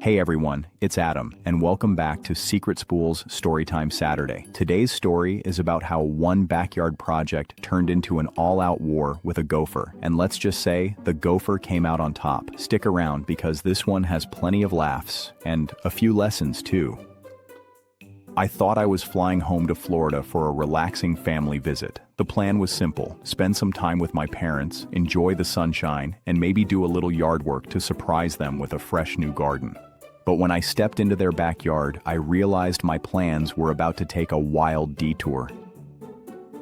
Hey everyone, it's Adam, and welcome back to SecretSpool's Storytime Saturday. Today's story is about how one backyard project turned into an all-out war with a gopher, and let's just say the gopher came out on top. Stick around because this one has plenty of laughs, and a few lessons too. I thought I was flying home to Florida for a relaxing family visit. The plan was simple: spend some time with my parents, enjoy the sunshine, and maybe do a little yard work to surprise them with a fresh new garden. But when I stepped into their backyard, I realized my plans were about to take a wild detour.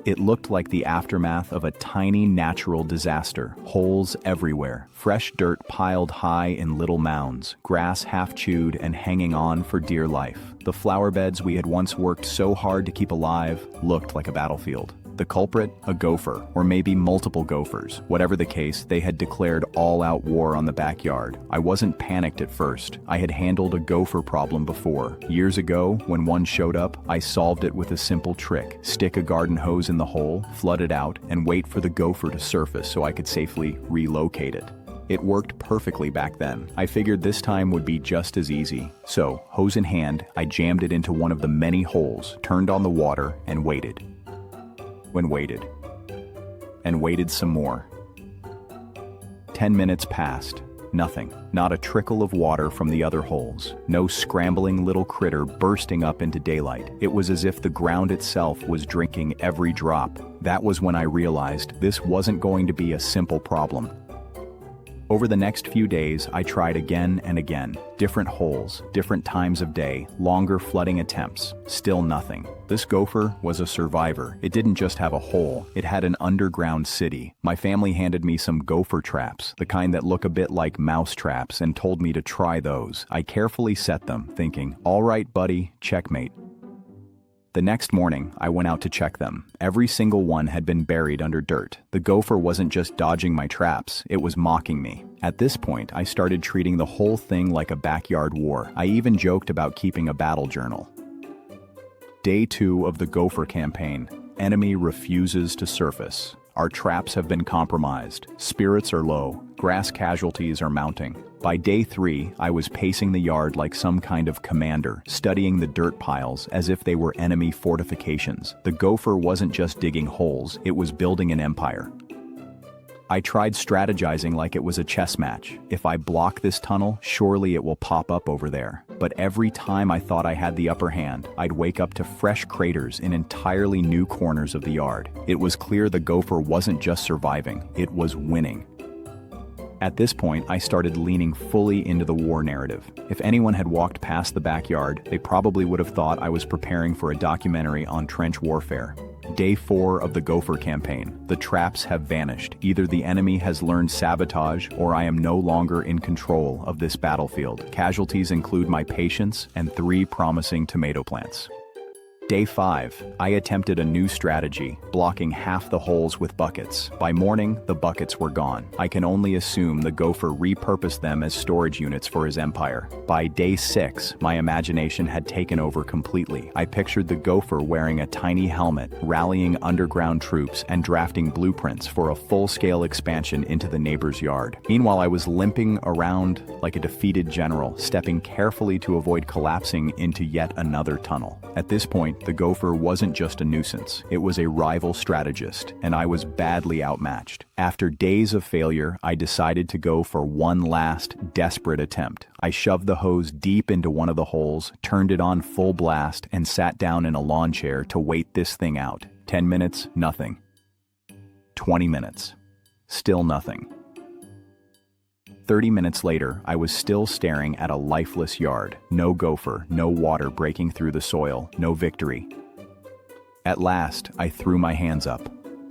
It looked like the aftermath of a tiny natural disaster. Holes everywhere, fresh dirt piled high in little mounds, grass half chewed and hanging on for dear life. The flower beds we had once worked so hard to keep alive looked like a battlefield. The culprit? A gopher, or maybe multiple gophers. Whatever the case, they had declared all-out war on the backyard. I wasn't panicked at first. I had handled a gopher problem before. Years ago, when one showed up, I solved it with a simple trick: stick a garden hose in the hole, flood it out, and wait for the gopher to surface so I could safely relocate it. It worked perfectly back then. I figured this time would be just as easy. So, hose in hand, I jammed it into one of the many holes, turned on the water, and waited. Waited. And waited some more. 10 minutes passed. Nothing. Not a trickle of water from the other holes. No scrambling little critter bursting up into daylight. It was as if the ground itself was drinking every drop. That was when I realized this wasn't going to be a simple problem. Over the next few days, I tried again and again. Different holes, different times of day, longer flooding attempts. Still nothing. This gopher was a survivor. It didn't just have a hole, it had an underground city. My family handed me some gopher traps, the kind that look a bit like mouse traps, and told me to try those. I carefully set them, thinking, "All right, buddy, checkmate." The next morning, I went out to check them. Every single one had been buried under dirt. The gopher wasn't just dodging my traps, it was mocking me. At this point, I started treating the whole thing like a backyard war. I even joked about keeping a battle journal. Day 2 of the gopher campaign. Enemy refuses to surface. Our traps have been compromised. Spirits are low. Grass casualties are mounting. By day 3, I was pacing the yard like some kind of commander, studying the dirt piles as if they were enemy fortifications. The gopher wasn't just digging holes, it was building an empire. I tried strategizing like it was a chess match. If I block this tunnel, surely it will pop up over there. But every time I thought I had the upper hand, I'd wake up to fresh craters in entirely new corners of the yard. It was clear the gopher wasn't just surviving, it was winning. At this point, I started leaning fully into the war narrative. If anyone had walked past the backyard, they probably would have thought I was preparing for a documentary on trench warfare. Day 4 of the gopher campaign. The traps have vanished. Either the enemy has learned sabotage, or I am no longer in control of this battlefield. Casualties include my patients and 3 promising tomato plants. Day 5, I attempted a new strategy, blocking half the holes with buckets. By morning, the buckets were gone. I can only assume the gopher repurposed them as storage units for his empire. By day 6, my imagination had taken over completely. I pictured the gopher wearing a tiny helmet, rallying underground troops, and drafting blueprints for a full-scale expansion into the neighbor's yard. Meanwhile, I was limping around like a defeated general, stepping carefully to avoid collapsing into yet another tunnel. At this point, the gopher wasn't just a nuisance, it was a rival strategist, and I was badly outmatched. After days of failure, I decided to go for one last, desperate attempt. I shoved the hose deep into one of the holes, turned it on full blast, and sat down in a lawn chair to wait this thing out. 10 minutes, nothing. 20 minutes, still nothing. 30 minutes later, I was still staring at a lifeless yard. No gopher, no water breaking through the soil, no victory. At last, I threw my hands up.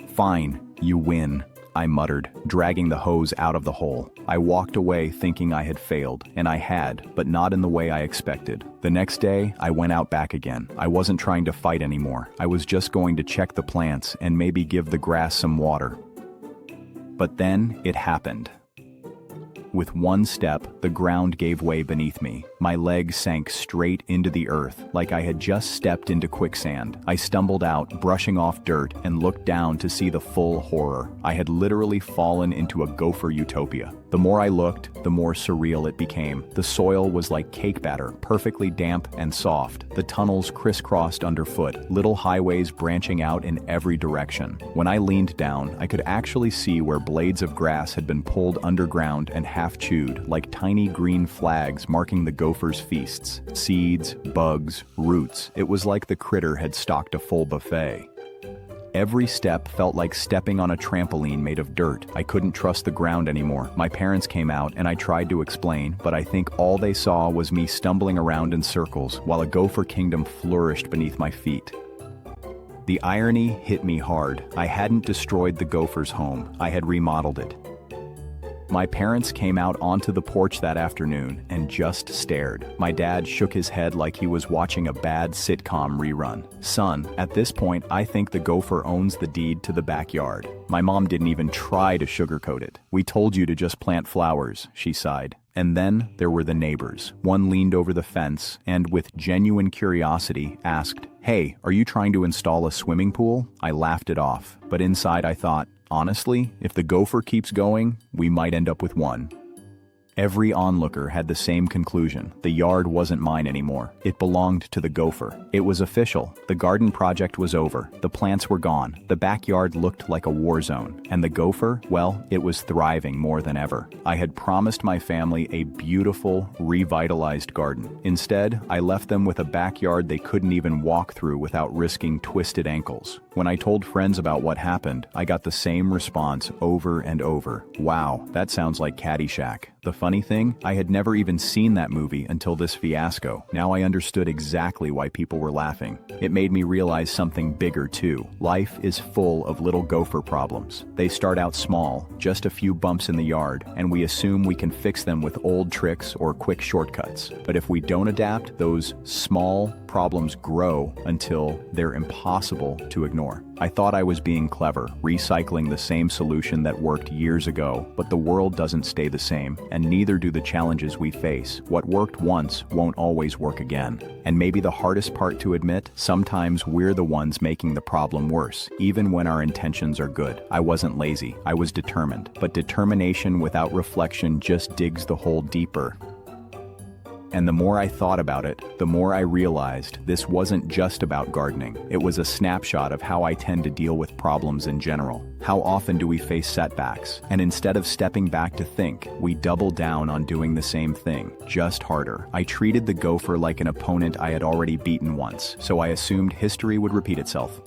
"Fine, you win," I muttered, dragging the hose out of the hole. I walked away thinking I had failed, and I had, but not in the way I expected. The next day, I went out back again. I wasn't trying to fight anymore. I was just going to check the plants and maybe give the grass some water. But then, it happened. With one step, the ground gave way beneath me. My legs sank straight into the earth, like I had just stepped into quicksand. I stumbled out, brushing off dirt, and looked down to see the full horror. I had literally fallen into a gopher utopia. The more I looked, the more surreal it became. The soil was like cake batter, perfectly damp and soft. The tunnels crisscrossed underfoot, little highways branching out in every direction. When I leaned down, I could actually see where blades of grass had been pulled underground and half chewed, like tiny green flags marking the gopher's feasts. Seeds, bugs, roots. It was like the critter had stocked a full buffet. Every step felt like stepping on a trampoline made of dirt. I couldn't trust the ground anymore. My parents came out and I tried to explain, but I think all they saw was me stumbling around in circles while a gopher kingdom flourished beneath my feet. The irony hit me hard. I hadn't destroyed the gopher's home. I had remodeled it. My parents came out onto the porch that afternoon and just stared. My dad shook his head like he was watching a bad sitcom rerun. Son, at this point, I think the gopher owns the deed to the backyard. My mom didn't even try to sugarcoat it. We told you to just plant flowers, she sighed. And then there were the neighbors. One leaned over the fence and, with genuine curiosity, asked, "Hey, are you trying to install a swimming pool?" I laughed it off, but inside I thought, honestly, if the gopher keeps going, we might end up with one. Every onlooker had the same conclusion. The yard wasn't mine anymore. It belonged to the gopher. It was official. The garden project was over. The plants were gone. The backyard looked like a war zone. And the gopher, well, it was thriving more than ever. I had promised my family a beautiful, revitalized garden. Instead, I left them with a backyard they couldn't even walk through without risking twisted ankles. When I told friends about what happened, I got the same response over and over. Wow, that sounds like Caddyshack. The funny thing, I had never even seen that movie until this fiasco. Now I understood exactly why people were laughing. It made me realize something bigger too. Life is full of little gopher problems. They start out small, just a few bumps in the yard, and we assume we can fix them with old tricks or quick shortcuts. But if we don't adapt, those small problems grow until they're impossible to ignore. I thought I was being clever, recycling the same solution that worked years ago, but the world doesn't stay the same, and neither do the challenges we face. What worked once won't always work again. And maybe the hardest part to admit, sometimes we're the ones making the problem worse, even when our intentions are good. I wasn't lazy, I was determined, but determination without reflection just digs the hole deeper. And the more I thought about it, the more I realized this wasn't just about gardening. It was a snapshot of how I tend to deal with problems in general. How often do we face setbacks? And instead of stepping back to think, we double down on doing the same thing, just harder. I treated the gopher like an opponent I had already beaten once, so I assumed history would repeat itself.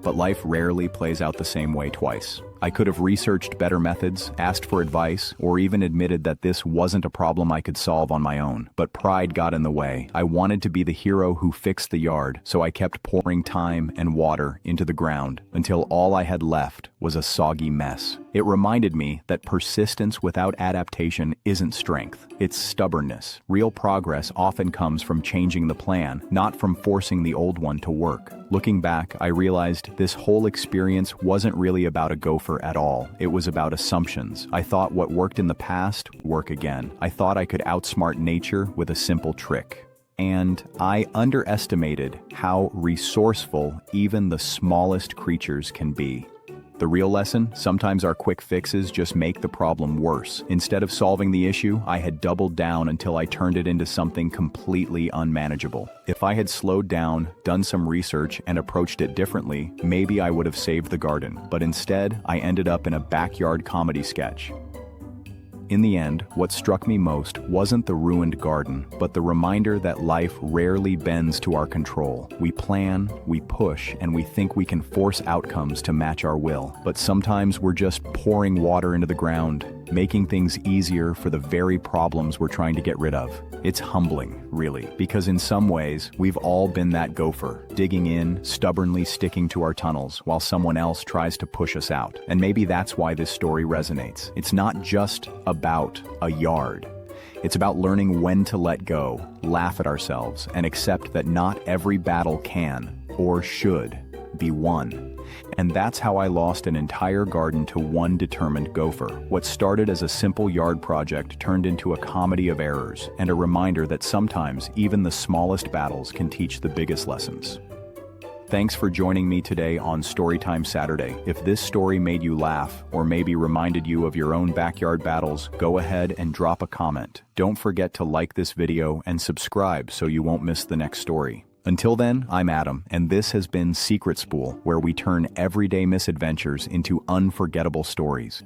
But life rarely plays out the same way twice. I could have researched better methods, asked for advice, or even admitted that this wasn't a problem I could solve on my own. But pride got in the way. I wanted to be the hero who fixed the yard, so I kept pouring time and water into the ground until all I had left was a soggy mess. It reminded me that persistence without adaptation isn't strength, it's stubbornness. Real progress often comes from changing the plan, not from forcing the old one to work. Looking back, I realized this whole experience wasn't really about a gopher at all. It was about assumptions. I thought what worked in the past would work again. I thought I could outsmart nature with a simple trick. And I underestimated how resourceful even the smallest creatures can be. The real lesson? Sometimes our quick fixes just make the problem worse. Instead of solving the issue, I had doubled down until I turned it into something completely unmanageable. If I had slowed down, done some research, and approached it differently, maybe I would have saved the garden. But instead, I ended up in a backyard comedy sketch. In the end, what struck me most wasn't the ruined garden, but the reminder that life rarely bends to our control. We plan, we push, and we think we can force outcomes to match our will. But sometimes we're just pouring water into the ground, making things easier for the very problems we're trying to get rid of. It's humbling, really, because in some ways, we've all been that gopher, digging in, stubbornly sticking to our tunnels, while someone else tries to push us out. And maybe that's why this story resonates. It's not just about a yard. It's about learning when to let go, laugh at ourselves, and accept that not every battle can, or should, be won. And that's how I lost an entire garden to one determined gopher. What started as a simple yard project turned into a comedy of errors, and a reminder that sometimes even the smallest battles can teach the biggest lessons. Thanks for joining me today on Storytime Saturday. If this story made you laugh or maybe reminded you of your own backyard battles, go ahead and drop a comment. Don't forget to like this video and subscribe so you won't miss the next story. Until then, I'm Adam, and this has been SecretSpool, where we turn everyday misadventures into unforgettable stories.